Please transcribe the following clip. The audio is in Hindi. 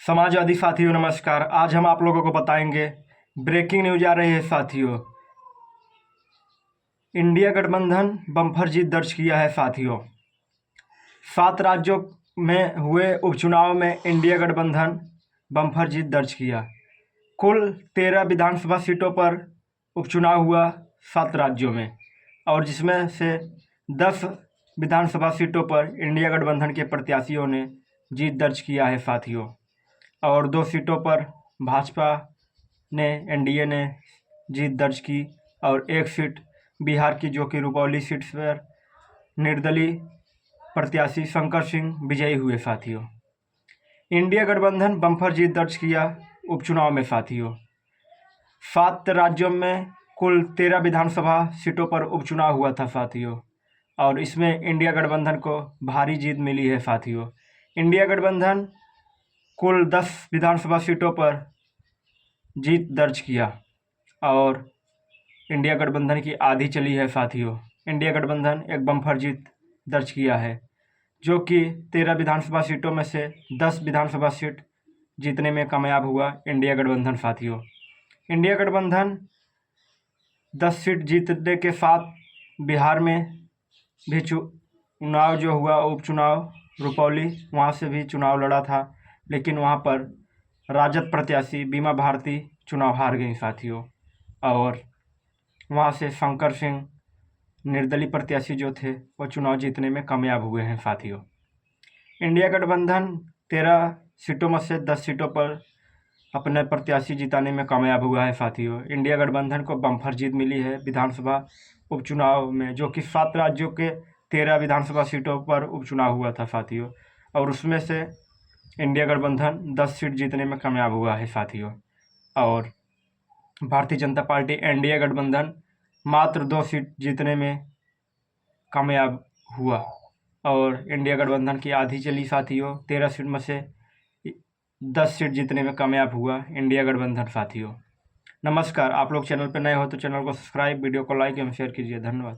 समाजवादी साथियों नमस्कार। आज हम आप लोगों को बताएंगे ब्रेकिंग न्यूज आ रही है साथियों। इंडिया गठबंधन बम्पर जीत दर्ज किया है साथियों। 7 राज्यों में हुए उपचुनाव में इंडिया गठबंधन बम्पर जीत दर्ज किया। कुल 13 विधानसभा सीटों पर उपचुनाव हुआ 7 राज्यों में, और जिसमें से 10 विधानसभा सीटों पर इंडिया गठबंधन के प्रत्याशियों ने जीत दर्ज किया है साथियों, और 2 सीटों पर भाजपा ने एनडीए ने जीत दर्ज की, और 1 सीट बिहार की जो कि रुपौली सीट पर निर्दलीय प्रत्याशी शंकर सिंह विजयी हुए साथियों। इंडिया गठबंधन बम्पर जीत दर्ज किया उपचुनाव में साथियों। 7 राज्यों में कुल 13 विधानसभा सीटों पर उपचुनाव हुआ था साथियों, और इसमें इंडिया गठबंधन को भारी जीत मिली है साथियों। इंडिया गठबंधन कुल 10 विधानसभा सीटों पर जीत दर्ज किया, और इंडिया गठबंधन की आधी चली है साथियों। इंडिया गठबंधन एक बम्पर जीत दर्ज किया है, जो कि 13 विधानसभा सीटों में से 10 विधानसभा सीट जीतने में कामयाब हुआ इंडिया गठबंधन साथियों। इंडिया गठबंधन 10 सीट जीतने के साथ बिहार में भी चुनाव जो हुआ उपचुनाव रुपौली, वहाँ से भी चुनाव लड़ा था, लेकिन वहाँ पर राजद प्रत्याशी बीमा भारती चुनाव हार गई साथियों, और वहाँ से शंकर सिंह निर्दलीय प्रत्याशी जो थे वो चुनाव जीतने में कामयाब हुए हैं साथियों। इंडिया गठबंधन 13 सीटों में से 10 सीटों पर अपने प्रत्याशी जिताने में कामयाब हुआ है साथियों। इंडिया गठबंधन को बम्पर जीत मिली है विधानसभा उपचुनाव में, जो कि 7 राज्यों के 13 विधानसभा सीटों पर उपचुनाव हुआ था साथियों, और उसमें से इंडिया गठबंधन 10 सीट जीतने में कामयाब हुआ है साथियों, और भारतीय जनता पार्टी एनडीए गठबंधन मात्र 2 सीट जीतने में कामयाब हुआ, और इंडिया गठबंधन की आधी चली साथियों। 13 सीट में से 10 सीट जीतने में कामयाब हुआ इंडिया गठबंधन साथियों। नमस्कार। आप लोग चैनल पर नए हो तो चैनल को सब्सक्राइब, वीडियो को लाइक एवं शेयर कीजिए। धन्यवाद।